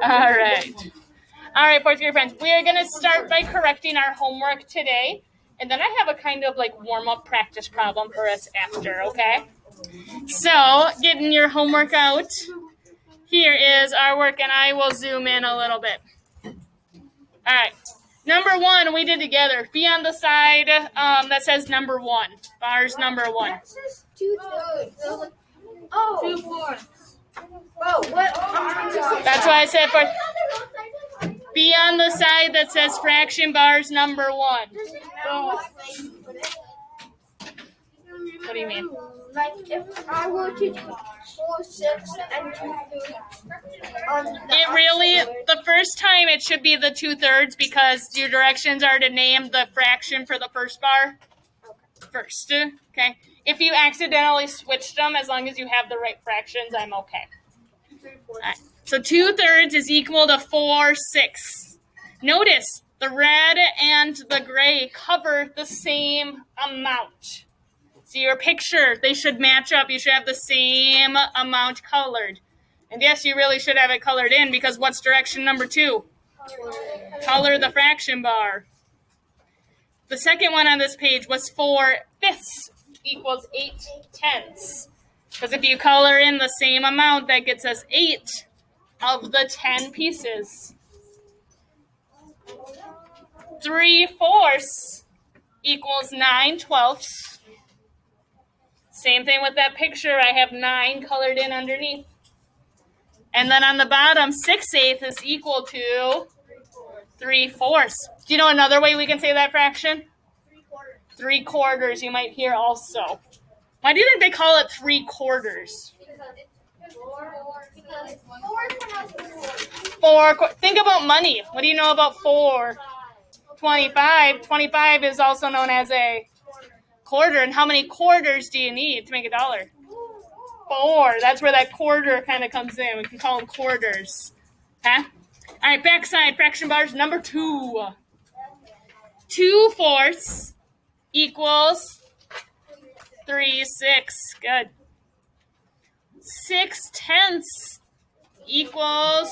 right. All right, fourth grade friends. We are going to start by correcting our homework today. And then I have a kind of like warm-up practice problem for us after, okay? So, getting your homework out. Here is our work, and I will zoom in a little bit. All right. Number 1, we did together. Be on the side that says number 1. Bars number 1. That says 2/3. Oh. 2/4. Oh, what? That's why I said for. Be on the side that says fraction bars number 1. What do you mean? Like if I were to do 4/6 and 2/3 It really, the first time it should be the 2/3 because your directions are to name the fraction for the first bar first, okay? If you accidentally switched them, as long as you have the right fractions, I'm okay. All right. So 2/3 is equal to 4/6. Notice the red and the gray cover the same amount. See your picture, they should match up. You should have the same amount colored. And yes, you really should have it colored in because what's direction number 2? Color the fraction bar. The second one on this page was 4/5 equals 8/10. Because if you color in the same amount, that gets us 8 of the 10 pieces. 3/4 equals 9/12. Same thing with that picture. I have 9 colored in underneath. And then on the bottom, 6/8 is equal to 3/4. Do you know another way we can say that fraction? 3/4. You might hear also. Why do you think they call it 3/4? 4. Think about money. What do you know about 4? 25. 25 is also known as a quarter. And how many quarters do you need to make $1? 4. That's where that quarter kind of comes in. We can call them quarters. Okay? All right, backside fraction bars number 2. 2/4 equals 3/6. Good. 6/10 equals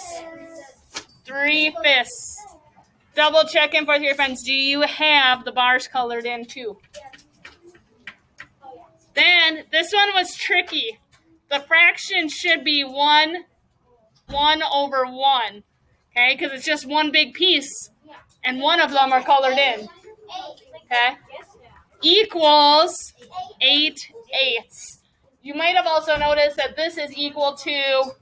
3/5. Double check in for your friends. Do you have the bars colored in too? Then this one was tricky. The fraction should be 1 over 1. Okay, because it's just one big piece. And one of them are colored in. Okay? Equals 8/8. You might have also noticed that this is equal to,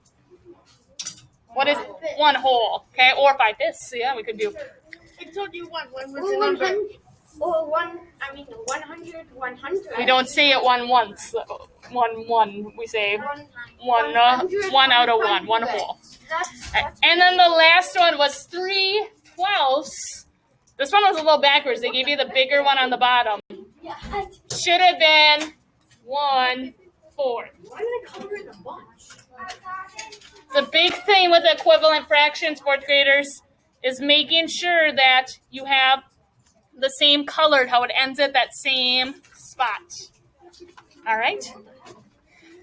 what is it? 1 whole. Okay, or 5/5. Yeah, we could do. I told you one was the number. Or 100, 100. We don't say it once. 1. We say 1 out of 1 whole. And then the last one was 3/12. This one was a little backwards. They gave you the bigger one on the bottom. Should have been 1/4. Why did they color in a bunch? The big thing with equivalent fractions, fourth graders, is making sure that you have the same colored, how it ends at that same spot. All right?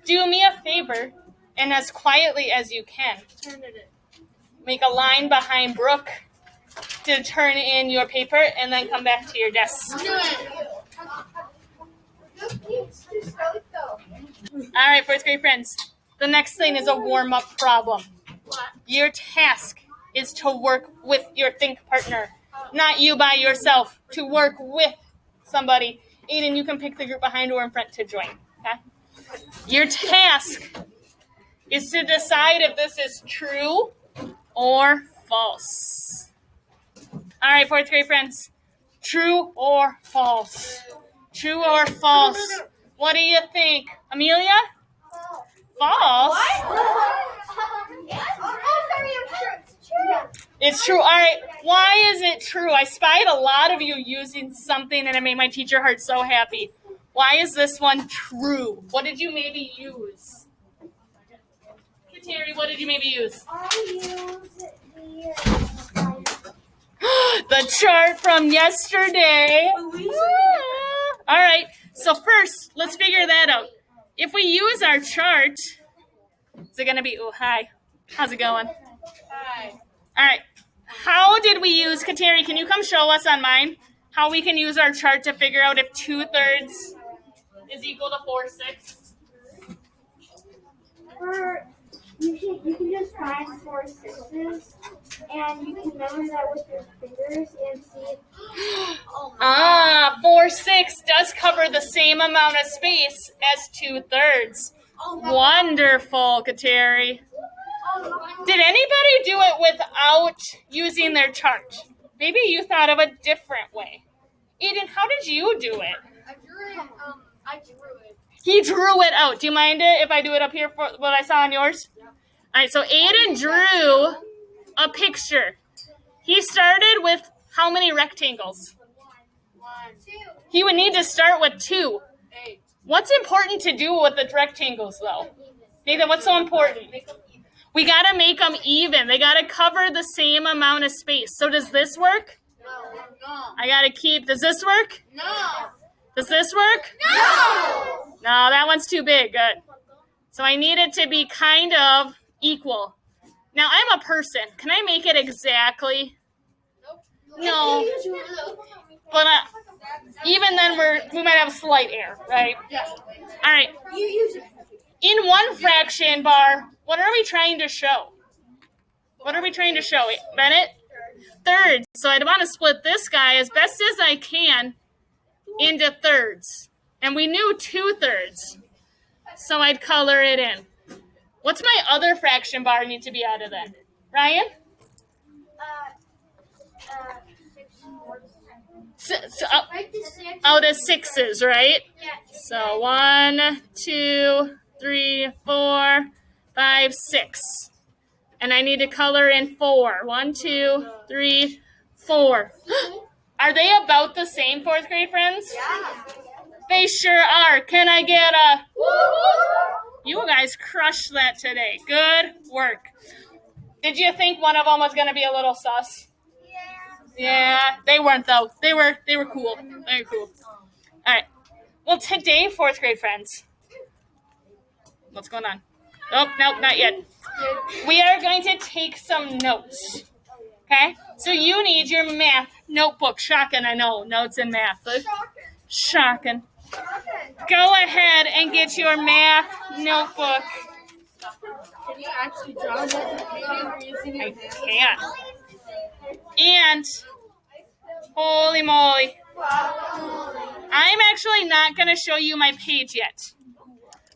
Do me a favor, and as quietly as you can, make a line behind Brooke to turn in your paper, and then come back to your desk. All right, fourth grade friends. The next thing is a warm-up problem. Your task is to work with your think partner, not you by yourself, to work with somebody. Aiden, you can pick the group behind or in front to join. Okay? Your task is to decide if this is true or false. All right, fourth grade friends. True or false? True or false? What do you think? Amelia? False? It's true. All right. Why is it true? I spied a lot of you using something and it made my teacher heart so happy. Why is this one true? What did you maybe use? Terry, what did you maybe use? I used The chart from yesterday. All right. So first, let's figure that out. If we use our chart, is it going to be, oh, hi. How's it going? All right. How did we use, Kateri, can you come show us on mine how we can use our chart to figure out if 2/3 is equal to 4/6? You can just find 4/6s, and you can measure that with your fingers and see. 4/6 does cover the same amount of space as 2/3. Wonderful, Kateri. Did anybody do it without using their chart? Maybe you thought of a different way. Eden, how did you do it? I drew it. He drew it out. Do you mind it if I do it up here for what I saw on yours? Yeah. All right, so Aiden drew a picture. He started with how many rectangles? 1, 2. He would need to start with 2. 8. What's important to do with the rectangles, though? Nathan, what's so important? We got to make them even. They got to cover the same amount of space. So does this work? No. I got to keep, does this work? No. Does this work? No. No, that one's too big. Good. So I need it to be kind of equal. Now, I'm a person. Can I make it exactly? No. But even then, we might have a slight error, right? Yeah. All right. You use it. In one fraction bar, what are we trying to show? What are we trying to show, Bennett? Thirds. So I'd want to split this guy as best as I can into thirds. And we knew 2/3. So I'd color it in. What's my other fraction bar need to be out of then? Ryan? 6. Out of 6s, right? Yeah. So 1, 2, 3, 4, 5, 6. And I need to color in 4. 1, 2, 3, 4. Are they about the same, 4th grade friends? Yeah. They sure are. Can I get a You guys crushed that today. Good work. Did you think one of them was going to be a little sus? Yeah, they weren't though. They were cool. They were cool. All right. Well, today, 4th grade friends. What's going on? Oh, nope, not yet. We are going to take some notes. Okay? So you need your math notebook. Shocking, I know. Notes in math. Shocking. Go ahead and get your math notebook. Can you actually draw that using your hand? I can. And, holy moly, I'm actually not going to show you my page yet.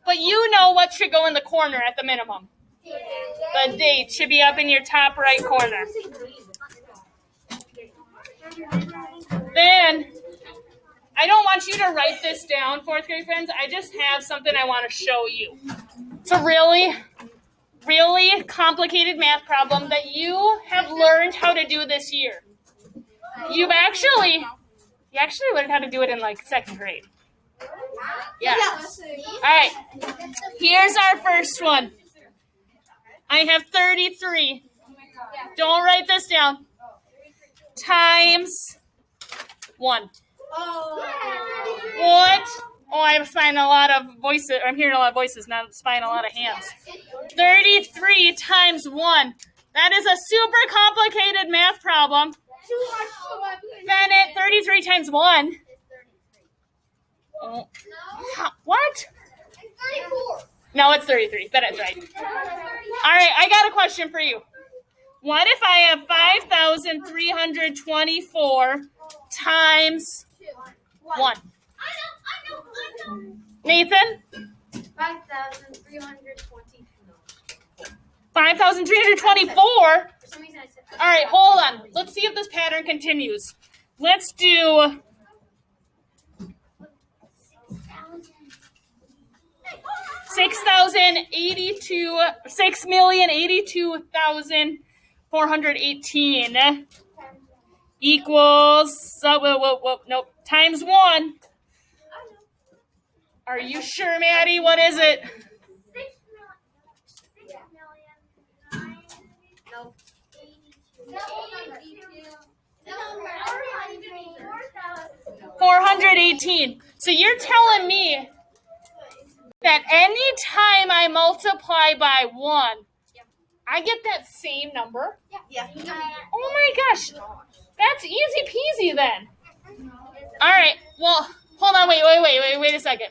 But you know what should go in the corner at the minimum. The date should be up in your top right corner. Then, I don't want you to write this down, 4th grade friends. I just have something I want to show you. It's a really complicated math problem that you have learned how to do this year. You actually learned how to do it in like 2nd grade. Yeah. All right. Here's our first one. I have 33. Don't write this down. Times 1. What? Oh, I'm spying a lot of voices. I'm hearing a lot of voices, not spying a lot of hands. 33 times 1. That is a super complicated math problem. Bennett, 33 times 1. Oh. What? No, it's 33. Bennett's right. All right, I got a question for you. What if I have 5,324 times 1? Nathan? 5,324. 5,324? For some reason I said. All right, hold on. Let's see if this pattern continues. Let's do 6,082,418 equals, nope, times 1. Are you sure, Maddie? What is it? 418. So you're telling me that any time I multiply by 1, I get that same number? Yeah. Oh my gosh. That's easy peasy then. All right. Well, hold on. Wait a second.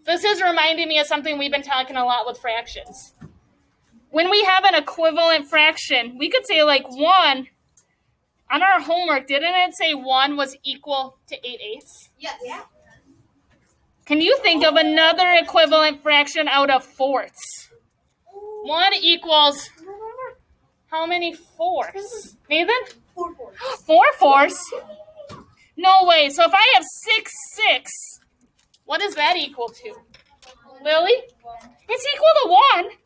This is reminding me of something we've been talking a lot with fractions. When we have an equivalent fraction, we could say like 1. On our homework, didn't it say 1 was equal to 8/8? Yes. Yeah. Can you think of another equivalent fraction out of fourths? 1 equals how many fourths? Nathan? 4 fourths. 4 fourths? No way. So if I have 6/6, what does that equal to? Lily? It's equal to 1.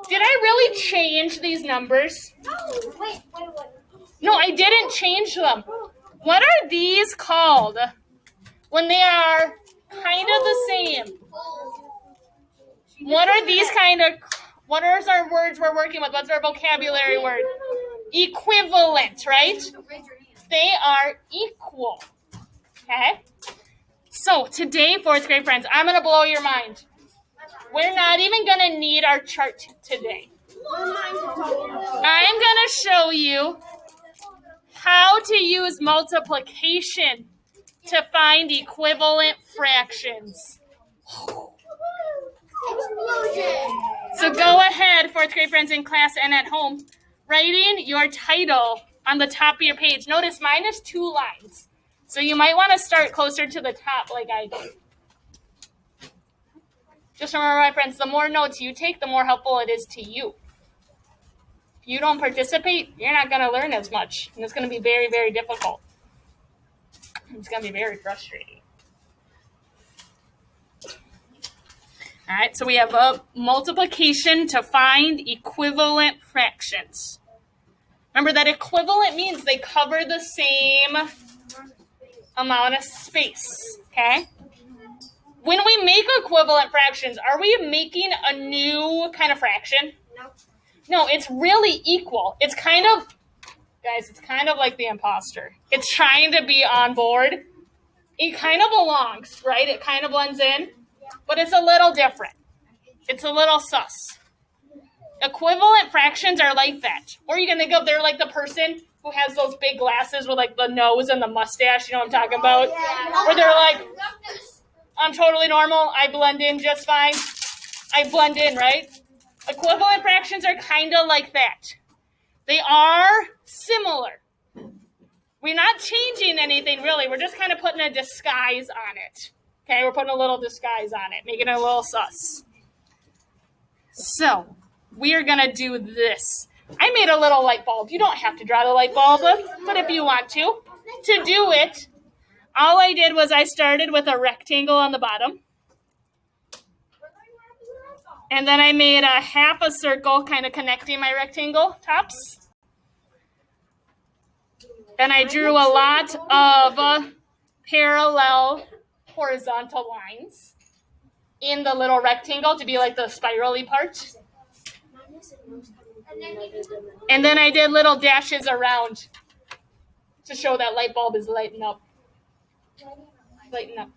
Did I really change these numbers? No, wait. No, I didn't change them. What are these called when they are kind of the same? What are these what are our words we're working with? What's our vocabulary word? Equivalent, right? They are equal. Okay? So today, 4th grade friends, I'm going to blow your mind. We're not even going to need our chart today. I'm going to show you how to use multiplication to find equivalent fractions. So go ahead, 4th grade friends in class and at home, writing your title on the top of your page. Notice mine is 2 lines. So you might want to start closer to the top like I did. Just remember, my friends, the more notes you take, the more helpful it is to you. If you don't participate, you're not going to learn as much. And it's going to be very, very difficult. It's going to be very frustrating. All right, so we have a multiplication to find equivalent fractions. Remember that equivalent means they cover the same amount of space, okay? When we make equivalent fractions, are we making a new kind of fraction? No, it's really equal. It's kind of, guys, it's kind of like the imposter. It's trying to be on board. It kind of belongs, right? It kind of blends in, but it's a little different. It's a little sus. Equivalent fractions are like that. Or you can think of, they're like the person who has those big glasses with like the nose and the mustache, you know what I'm talking about? Where they're like, I'm totally normal. I blend in just fine. I blend in, right? Equivalent fractions are kind of like that. They are similar. We're not changing anything, really. We're just kind of putting a disguise on it. Okay, we're putting a little disguise on it, making it a little sus. So, we are going to do this. I made a little light bulb. You don't have to draw the light bulb, but if you want to do it, all I did was I started with a rectangle on the bottom. And then I made a half a circle, kind of connecting my rectangle tops. Then I drew a lot of parallel horizontal lines in the little rectangle to be like the spirally part. And then I did little dashes around to show that light bulb is lighting up. Lighten up.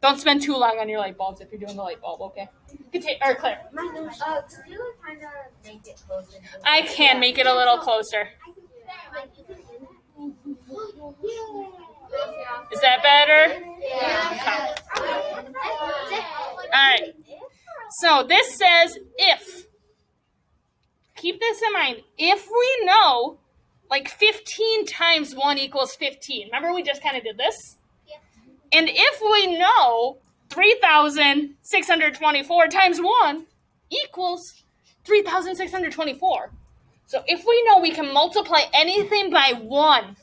Don't spend too long on your light bulbs if you're doing the light bulb, okay? Or Claire. I can make it a little closer. Is that better? Yeah. Okay. All right. So this says if. Keep this in mind. If we know, like 15 times 1 equals 15. Remember we just kind of did this? And if we know 3,624 times 1 equals 3,624. So if we know we can multiply anything by 1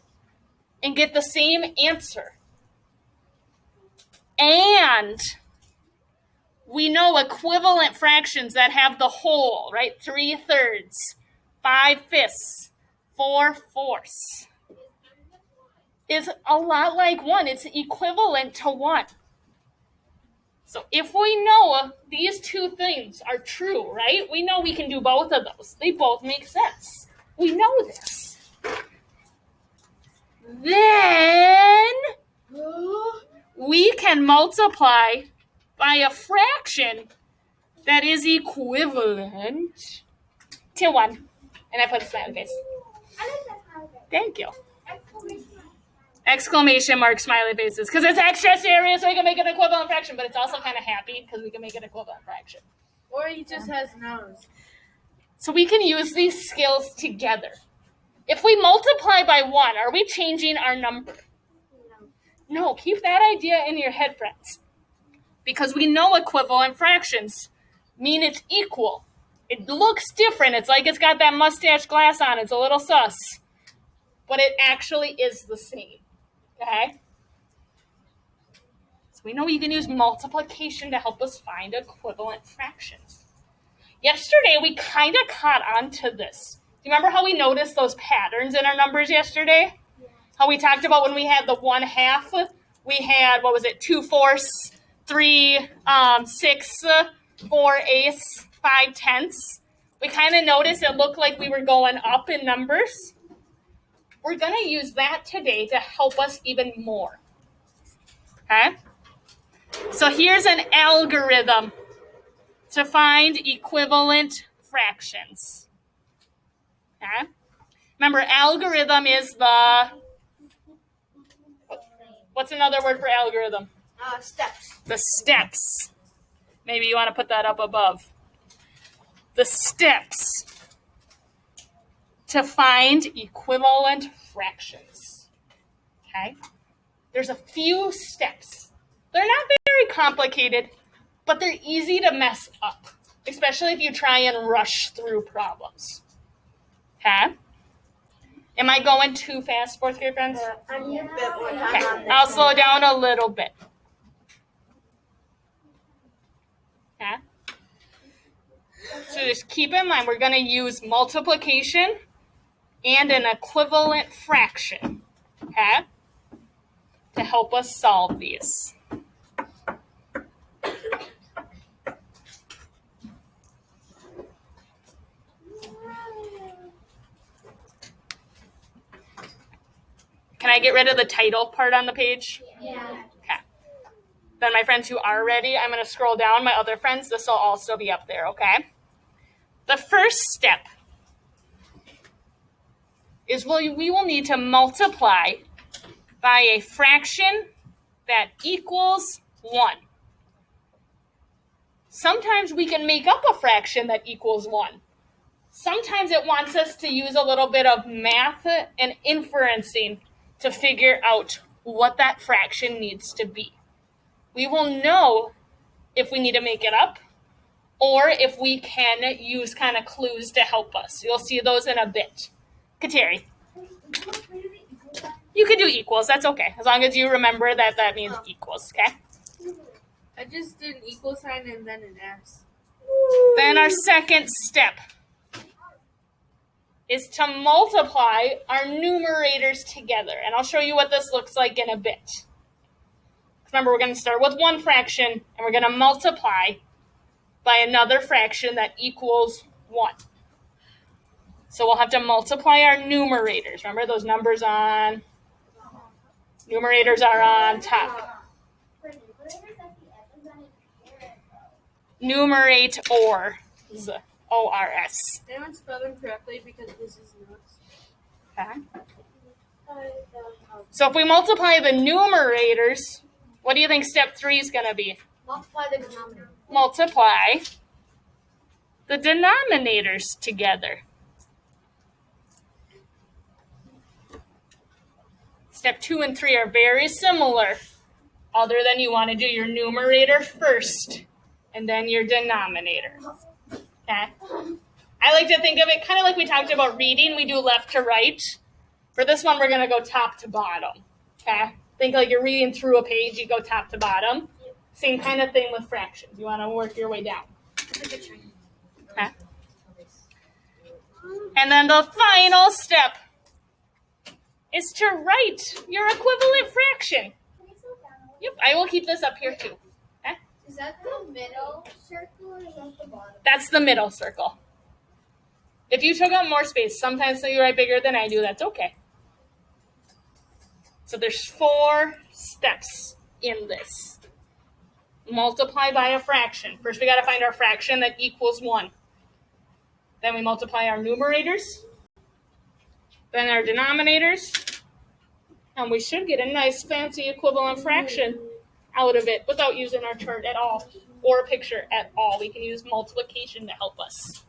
and get the same answer, and we know equivalent fractions that have the whole, right? 3/3, 5/5, 4/4. Is a lot like 1. It's equivalent to 1. So if we know these two things are true, right? We know we can do both of those. They both make sense. We know this. Then we can multiply by a fraction that is equivalent to 1. And I put a smiley face. Thank you. Exclamation mark smiley faces. Because it's extra serious, so we can make an equivalent fraction, but it's also kind of happy because we can make an equivalent fraction. Or he just has nose. So we can use these skills together. If we multiply by 1, are we changing our number? No, keep that idea in your head, friends. Because we know equivalent fractions mean it's equal. It looks different. It's like it's got that mustache glass on. It's a little sus. But it actually is the same. Okay? So we know you can use multiplication to help us find equivalent fractions. Yesterday, we kind of caught on to this. Do you remember how we noticed those patterns in our numbers yesterday? Yeah. How we talked about when we had the 1/2, we had, 2/4, 3, 6, 4/8, 5/10. We kind of noticed it looked like we were going up in numbers. We're going to use that today to help us even more. Okay? So here's an algorithm to find equivalent fractions. Okay? Remember, algorithm is what's another word for algorithm? Steps. The steps. Maybe you want to put that up above. The steps to find equivalent fractions. Okay? There's a few steps. They're not very complicated, but they're easy to mess up, especially if you try and rush through problems. Okay? Am I going too fast, fourth grade friends? Okay, I'll slow down a little bit. Okay? So just keep in mind, we're going to use multiplication and an equivalent fraction, okay, to help us solve these. Can I get rid of the title part on the page? Yeah. Okay. Then my friends who are ready, I'm going to scroll down. My other friends, this will also be up there, okay? The first step is we will need to multiply by a fraction that equals 1. Sometimes we can make up a fraction that equals 1. Sometimes it wants us to use a little bit of math and inferencing to figure out what that fraction needs to be. We will know if we need to make it up or if we can use kind of clues to help us. You'll see those in a bit. Kateri. You can do equals. That's okay. As long as you remember that means equals, okay? I just did an equal sign and then an S. Then our second step is to multiply our numerators together. And I'll show you what this looks like in a bit. Remember, we're going to start with one fraction, and we're going to multiply by another fraction that equals 1. So we'll have to multiply our numerators. Remember, those numbers on numerators are on top. Numerate or O-R-S. Anyone spell them correctly because this is notes. Okay. So if we multiply the numerators, what do you think step 3 is going to be? Multiply the denominator. Multiply the denominators together. Step 2 and 3 are very similar, other than you want to do your numerator first and then your denominator. Okay? I like to think of it kind of like we talked about reading. We do left to right. For this one, we're going to go top to bottom. Okay? Think like you're reading through a page, you go top to bottom. Same kind of thing with fractions. You want to work your way down. Okay? And then the final step is to write your equivalent fraction. Yep, I will keep this up here too. Okay? Is that the middle circle or is that the bottom? That's the middle circle. If you took up more space, sometimes you write bigger than I do, that's okay. So there's 4 steps in this. multiply by a fraction. First, we got to find our fraction that equals 1. Then we multiply our numerators, then our denominators, and we should get a nice fancy equivalent fraction out of it without using our chart at all or a picture at all. We can use multiplication to help us.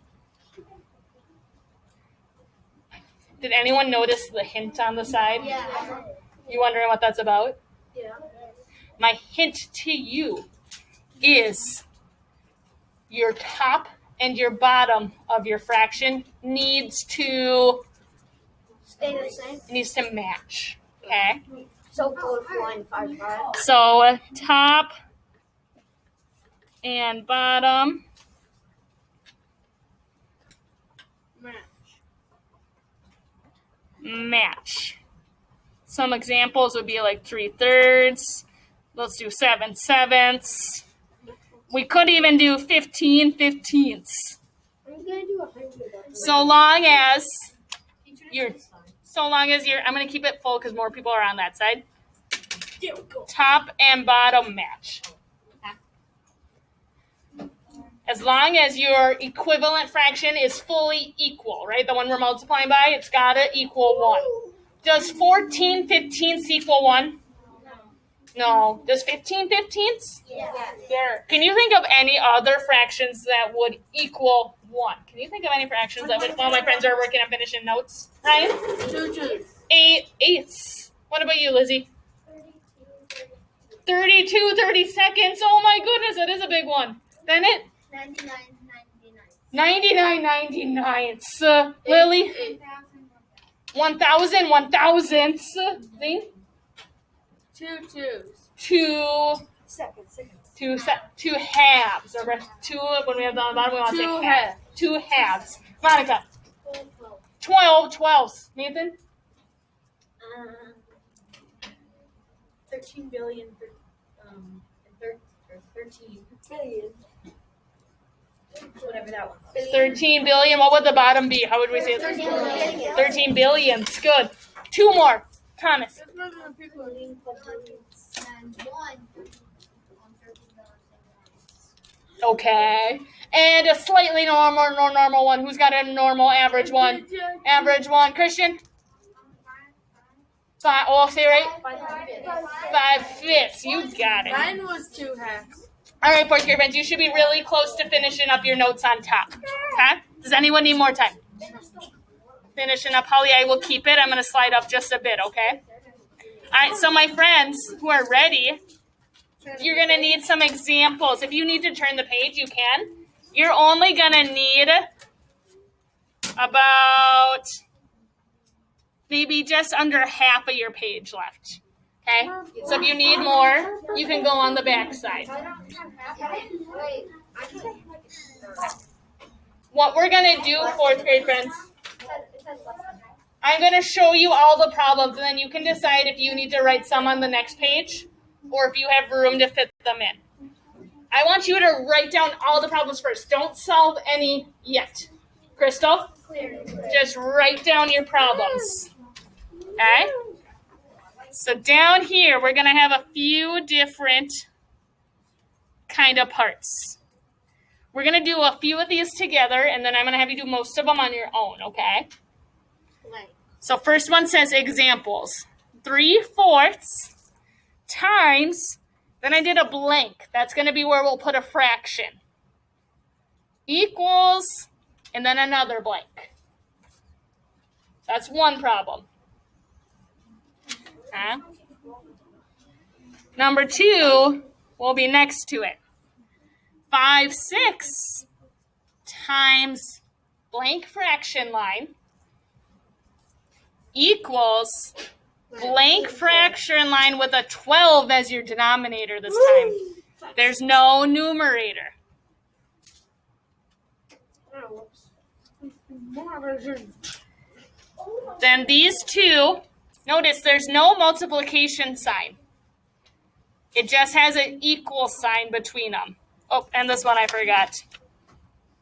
Did anyone notice the hint on the side? Yeah. You wondering what that's about? Yeah. My hint to you is your top and your bottom of your fraction needs to match. Okay? So 4.55. So top and bottom match. Some examples would be like 3/3. Let's do 7/7. We could even do 15/15. I'm gonna do 100. So long as you're, I'm gonna keep it full because more people are on that side. Top and bottom match. As long as your equivalent fraction is fully equal, right? The one we're multiplying by, it's gotta equal 1. Does 14/15 equal 1? No. Does 15/15? Yeah. There. Can you think of any other fractions that would equal 1? Can you think of any fractions that would, while my friends are working on finishing notes? Ryan? 2. 8/8. What about you, Lizzie? 32 30-seconds. Oh my goodness, that is a big one. Then it? 99/99. Lily? 1,000. See? 2 2s. Two halves. Or two, when we have the on the bottom, we want to say half. 2 halves. Monica? 12. Nathan? 13 billion. 13 billion. Whatever that one. 13 billion. What would the bottom be? How would we say it? 13 billion. 13 billion. Good. 2 more. Thomas. Okay. And a slightly normal one. Who's got a normal average one? Average one. Christian? 5. Oh, say right? 5/5. You got it. Mine was 2 halves. All right, fourth grade friends, you should be really close to finishing up your notes on top. Okay? Does anyone need more time? Finishing up, Holly, I will keep it. I'm going to slide up just a bit, okay? All right, so my friends who are ready, you're going to need some examples. If you need to turn the page, you can. You're only going to need about maybe just under half of your page left. Okay? So if you need more, you can go on the back side. What we're going to do, fourth grade friends, I'm going to show you all the problems, and then you can decide if you need to write some on the next page or if you have room to fit them in. I want you to write down all the problems first. Don't solve any yet. Crystal, just write down your problems. Okay? So down here, we're going to have a few different kind of parts. We're going to do a few of these together, and then I'm going to have you do most of them on your own, okay? So first one says examples. 3/4 times, then I did a blank. That's going to be where we'll put a fraction. Equals, and then another blank. That's one problem. Okay. Number 2 will be next to it. 5/6 times blank fraction line equals blank fraction line with a 12 as your denominator this time. There's no numerator. Then these two, notice there's no multiplication sign. It just has an equal sign between them. Oh, and this one I forgot.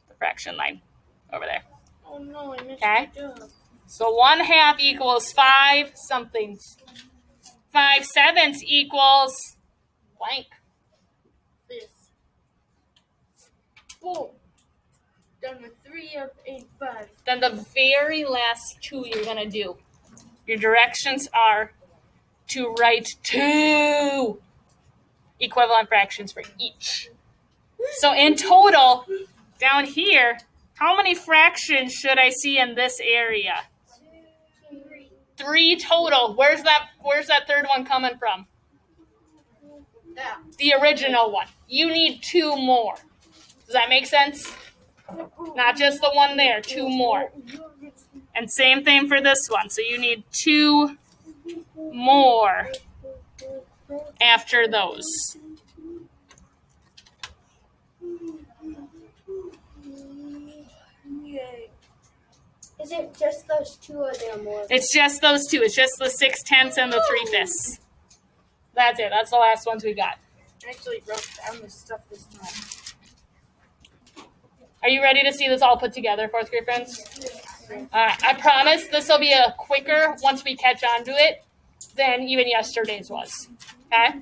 The fraction line over there. Oh no, I missed Okay. my job. So 1/2 equals 5 somethings. 5/7 equals blank. This. Boom. Done with 3 of 85. Then the very last two you're going to do. Your directions are to write 2 equivalent fractions for each. So in total, down here, how many fractions should I see in this area? 3 total. Where's that third one coming from? The original one. You need 2 more. Does that make sense? Not just the one there, 2 more. And same thing for this one. So you need 2 more after those. Is it just those 2 or there are more? It's just those 2. It's just the 6/10 and the 3/5. That's it. That's the last ones we got. I actually wrote down this stuff this time. Are you ready to see this all put together, 4th grade friends? I promise this will be a quicker once we catch on to it than even yesterday's was. Okay?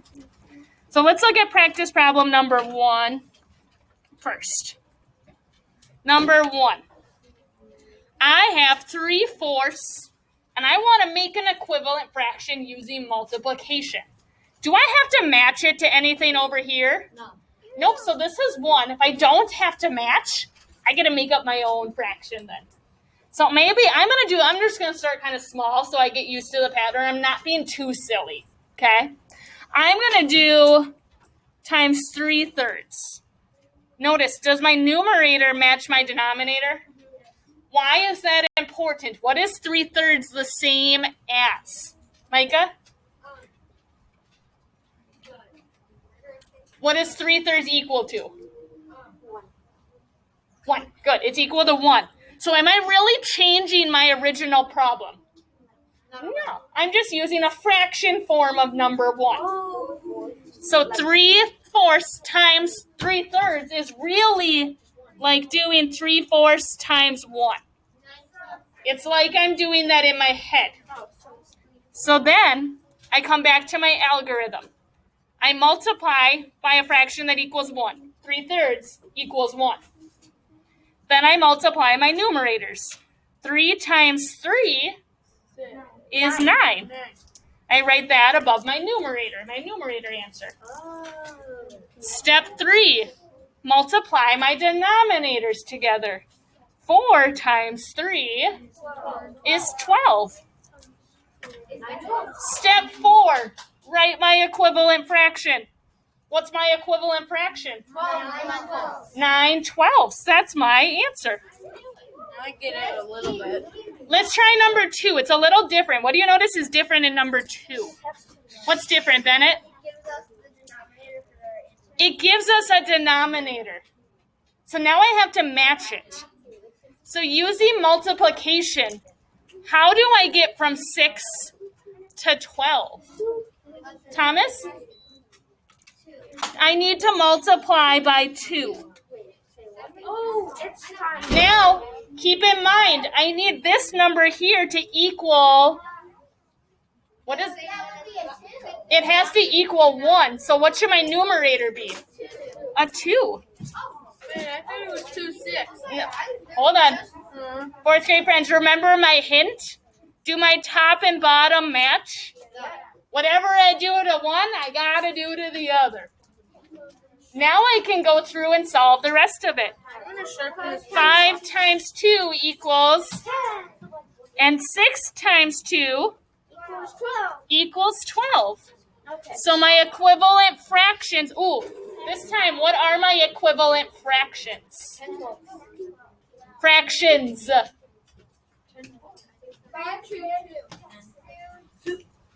So let's look at practice problem number 1 first. Number 1. I have 3/4, and I want to make an equivalent fraction using multiplication. Do I have to match it to anything over here? No. Nope, so this is 1. If I don't have to match, I get to make up my own fraction then. So maybe I'm just going to start kind of small so I get used to the pattern. I'm not being too silly, okay? I'm going to do times 3/3. Notice, does my numerator match my denominator? Why is that important? What is 3/3 the same as? Micah? What is 3/3 equal to? 1. Good. It's equal to 1. So am I really changing my original problem? No. I'm just using a fraction form of number 1. So 3/4 times 3/3 is really like doing 3/4 times 1. It's like I'm doing that in my head. So then I come back to my algorithm. I multiply by a fraction that equals 1. 3/3 equals 1. Then I multiply my numerators. 3 times 3 is 9. I write that above my numerator answer. Step 3, multiply my denominators together. 4 times 3 is 12. Step 4, write my equivalent fraction. What's my equivalent fraction? 9/12. That's my answer. Now I get it a little bit. Let's try number 2. It's a little different. What do you notice is different in number 2? What's different, Bennett? It gives us a denominator. So now I have to match it. So using multiplication, how do I get from 6 to 12? Thomas? I need to multiply by 2. Now, keep in mind, I need this number here to equal, what is it? It has to equal 1. So what should my numerator be? A 2. Man, I thought it was 2/6. No, hold on. 4th grade friends, remember my hint? Do my top and bottom match? Whatever I do to one, I gotta do to the other. Now I can go through and solve the rest of it. 5 times 2 equals, and 6 times 2 equals 12. So my equivalent fractions, this time, what are my equivalent fractions? Fractions.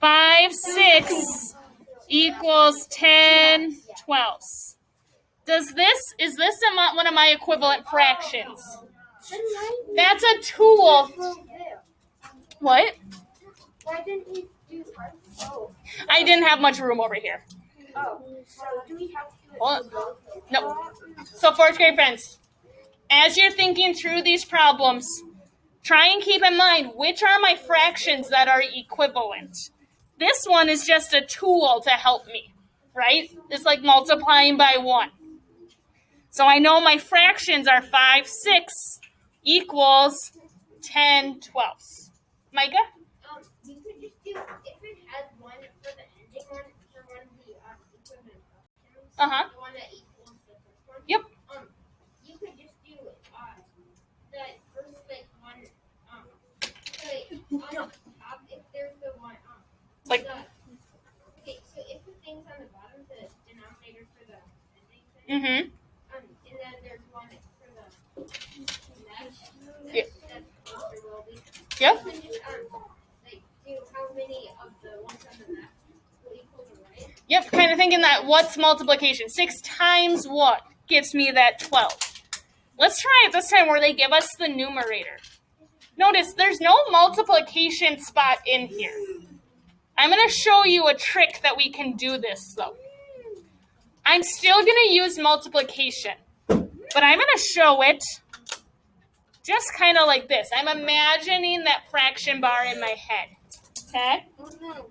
5 6 equals 10 twelfths. Is this one of my equivalent fractions? That's a tool. What? Why didn't you do I didn't have much room over here. So do we have to do it? No. So 4th grade friends, as you're thinking through these problems, try and keep in mind which are my fractions that are equivalent. This one is just a tool to help me, right? It's like multiplying by 1. So I know my fractions are 5/6 equals 10/12. Micah? You could just do, if it has one for the ending one, for one of the equivalent fractions, Uh-huh. the one that equals the first one. Yep. You could just do that first like one on the top if there's the one Like- okay, so if the thing's on the bottom, the denominator for the ending thing, Mm-hmm. and then there's one for the next, Yeah. that's closer will be. Yep. You can just like do how many of the ones on the left will equal the right. Yep, kind of thinking that what's multiplication? 6 times what gives me that 12? Let's try it this time where they give us the numerator. Notice there's no multiplication spot in here. I'm going to show you a trick that we can do this, though. I'm still going to use multiplication, but I'm going to show it just kind of like this. I'm imagining that fraction bar in my head, okay? Oh no.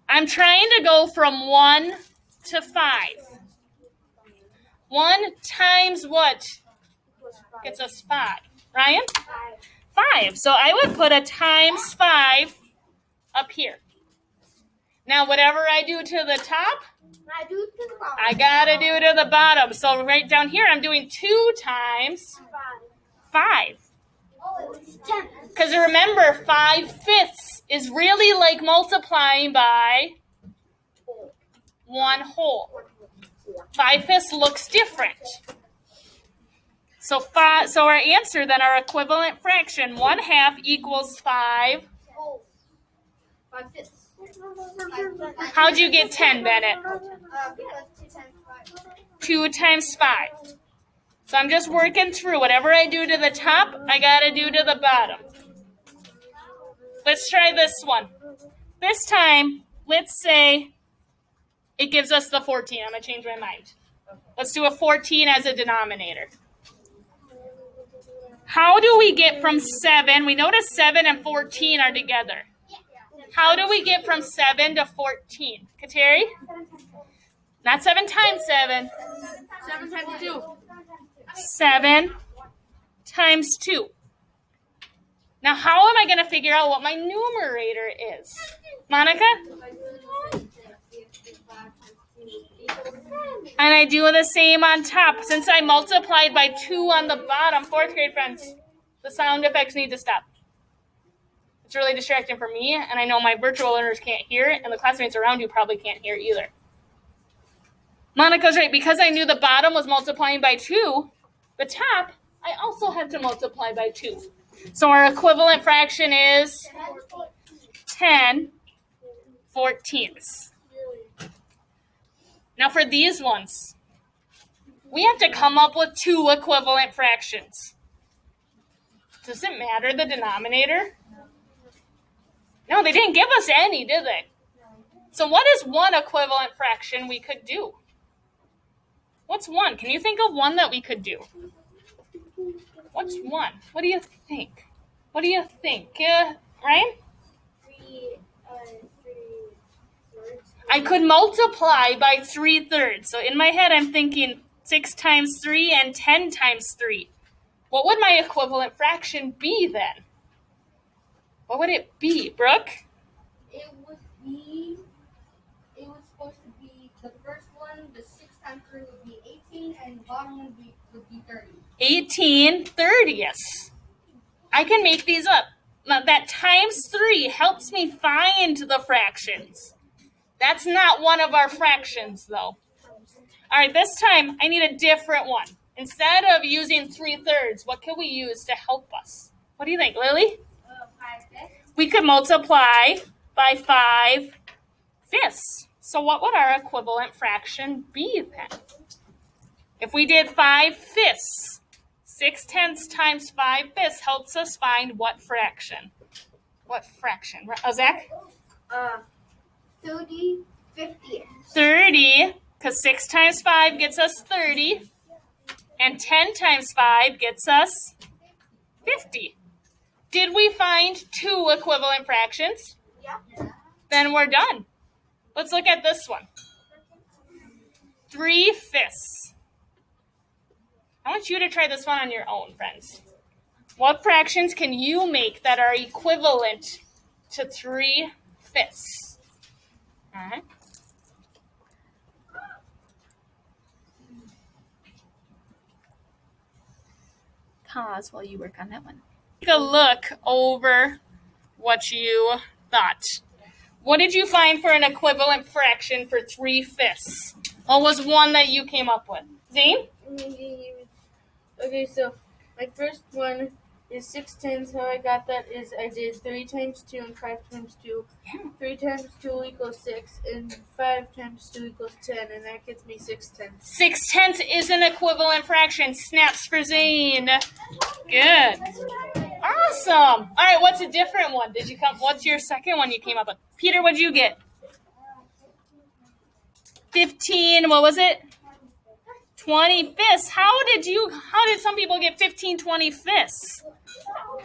I'm trying to go from 1 to 5. 1 times what gets us 5? Ryan? 5. So I would put a times 5 up here. Now, whatever I do to the top, I do to the bottom. I got to do to the bottom. So right down here, I'm doing 2 times 5. Oh, it's 10. Because remember, 5/5 is really like multiplying by 1 whole. 5/5 looks different. So our answer then, our equivalent fraction, 1/2 equals 5. 5/5. How'd you get 10, Bennett? Because 2 2 times 5. times 5. So I'm just working through. Whatever I do to the top, I got to do to the bottom. Let's try this one. This time, let's say it gives us the 14. I'm going to change my mind. Let's do a 14 as a denominator. How do we get from 7? We notice 7 and 14 are together. How do we get from 7 to 14? Kateri? Not 7 times 7. 7 times 2. 7 times 2. Now, how am I going to figure out what my numerator is? Monica? And I do the same on top. Since I multiplied by 2 on the bottom, 4th grade friends, the sound effects need to stop. It's really distracting for me, and I know my virtual learners can't hear it, and the classmates around you probably can't hear it either. Monica's right. Because I knew the bottom was multiplying by 2, the top, I also have to multiply by 2. So our equivalent fraction is 10/14. Now for these ones, we have to come up with 2 equivalent fractions. Does it matter the denominator? No, they didn't give us any, did they? So what is 1 equivalent fraction we could do? What's 1? Can you think of 1 that we could do? What's 1? What do you think? What do you think? Ryan? 3 thirds. I could multiply by 3/3. So in my head, I'm thinking 6 times 3 and 10 times 3. What would my equivalent fraction be then? What would it be, Brooke? It was supposed to be the first one, the 6 times 3 would be 18, and the bottom one would be 30. 18/30ths. I can make these up. Now, that times 3 helps me find the fractions. That's not one of our fractions, though. All right, this time I need a different one. Instead of using 3/3, what can we use to help us? What do you think, Lily? 5/5. We could multiply by 5/5. So what would our equivalent fraction be then? If we did 5/5, 6/10 times 5/5 helps us find what fraction? What fraction? Zach? 30, 50. 30, because 6 times 5 gets us 30, and 10 times 5 gets us 50. Did we find 2 equivalent fractions? Yeah. Then we're done. Let's look at this one. 3/5. I want you to try this one on your own, friends. What fractions can you make that are equivalent to 3/5? All right. Pause while you work on that one. Take a look over what you thought. What did you find for an equivalent fraction for 3/5? What was one that you came up with? Zane? Okay, so my first one is 6/10. How I got that is I did 3 times 2 and 5 times 2. 3 times 2 equals 6, and 5 times 2 equals 10, and that gets me 6/10. 6/10 is an equivalent fraction. Snaps for Zane. Good. Awesome. All right, what's a different one? What's your second one you came up with? Peter, what'd you get? 15, what was it? 25ths. How did some people get 15 25ths?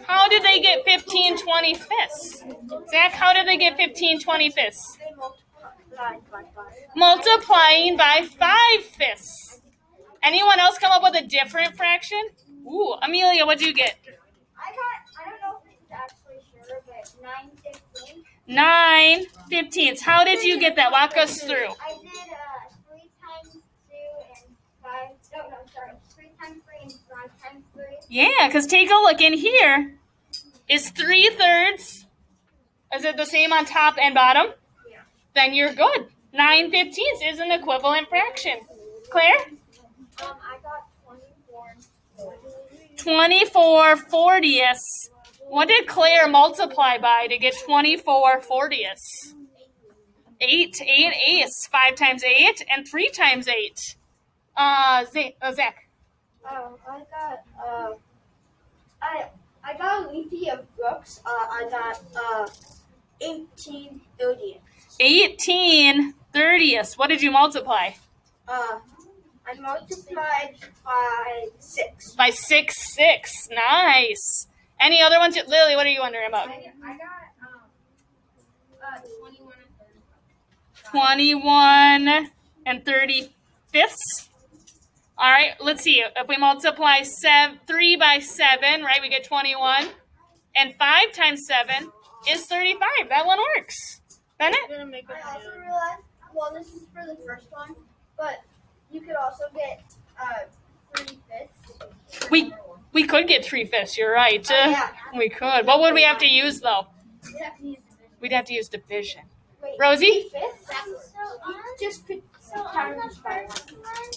How did they get 15 25ths? Zach, how did they get 15 25ths? They multiplied by 5. Multiplying by 5/5. Anyone else come up with a different fraction? Ooh, Amelia, what'd you get? I don't know if this is actually sure, but 9/15. 9/15. How did you get that? Walk us through. I did 3 times 2 and 5. No, sorry. 3 times 3 and 5 times 3. Yeah, because take a look in here. Is 3/3? Is it the same on top and bottom? Yeah. Then you're good. 9/15 is an equivalent fraction. Claire? I got 24. 24/40. What did Claire multiply by to get 24/40? 8 8/8. 5 times 8 and 3 times 8. Zach. I got a leafy of books. I got 18/30. 18/30. What did you multiply? I multiplied by 6. By 6/6. Nice. Any other ones? Lily, what are you wondering about? I got 21 and 30. 21 and 35ths. All right, let's see. If we multiply 3 by 7, right, we get 21. And 5 times 7 is 35. That one works. Bennett? I'm gonna make I up also realized, well, this is for the first one, but you could also get 3/5. We could get 3/5. You're right. Yeah. We could. What would we have to use, though? You'd have to use division. We'd have to use division. Wait, Rosie? 3/5? Just put times by 1.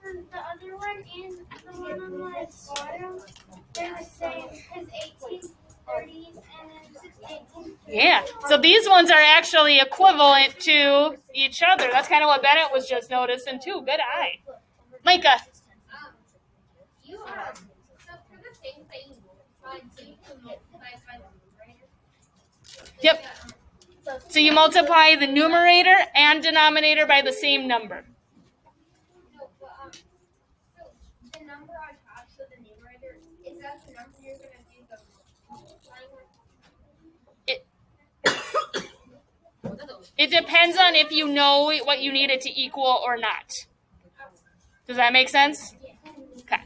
The other one and the one on the bottom, they're the same because 18/30s and 6/18. Yeah. So these ones are actually equivalent to each other. That's kind of what Bennett was just noticing, too. Good eye. Micah? You are so for the same thing. You can multiply by the numerator. Yep. So you multiply the numerator and denominator by the same number. No, but so the number on top, so the numerator, is that the number you're gonna do the multiplying with? It depends on if you know what you need it to equal or not. Does that make sense? Okay.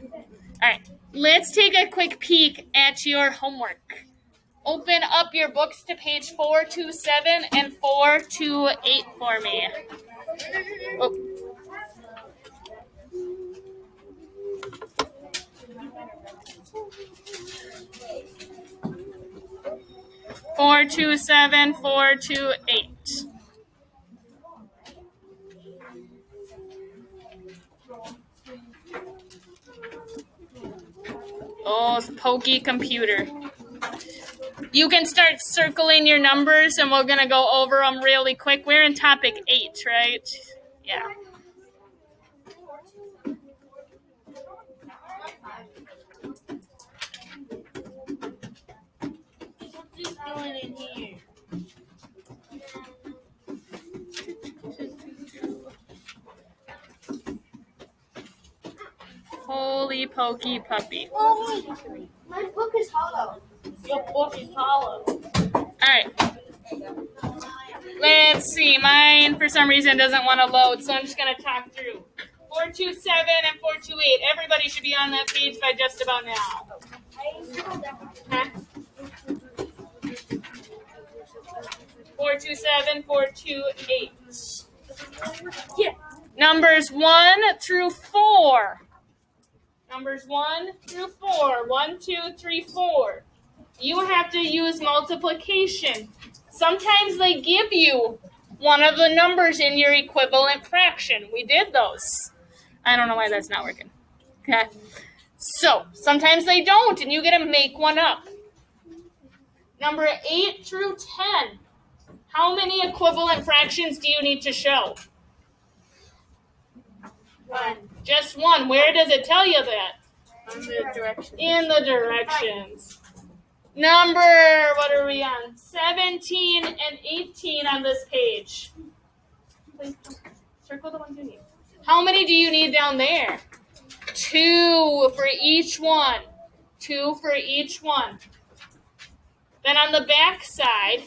All right. Let's take a quick peek at your homework. Open up your books to page 427 and 428 for me. Oh. 427, 428. Oh, it's pokey computer. You can start circling your numbers, and we're going to go over them really quick. We're in topic 8, right? Yeah. What's this doing in here? Holy pokey puppy. Oh, my book is hollow. Your book is hollow. All right. Let's see. Mine, for some reason, doesn't want to load, so I'm just going to talk through. 427 and 428. Everybody should be on that page by just about now. I scribbled that one. Huh? 427, 428. Yeah. Numbers 1 through 4. Numbers 1 through 4. 1, 2, 3, 4. You have to use multiplication. Sometimes they give you one of the numbers in your equivalent fraction. We did those. I don't know why that's not working. Okay. So, sometimes they don't, and you get to make one up. Number 8 through 10. How many equivalent fractions do you need to show? 1. Just one. Where does it tell you that? On the direction. In the directions. Number, what are we on? 17 and 18 on this page. Please circle the ones you need. How many do you need down there? 2 for each one. 2 for each one. Then on the back side,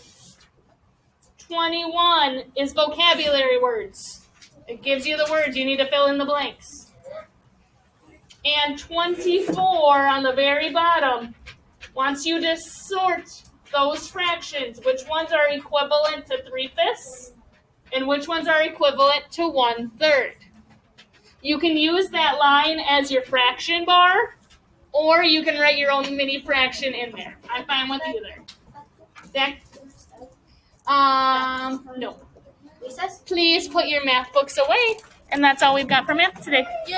21 is vocabulary words. It gives you the words. You need to fill in the blanks. And 24 on the very bottom wants you to sort those fractions. Which ones are equivalent to 3/5 and which ones are equivalent to 1/3. You can use that line as your fraction bar, or you can write your own mini fraction in there. I'm fine with either. Zach? No. Recess? Please put your math books away. And that's all we've got for math today.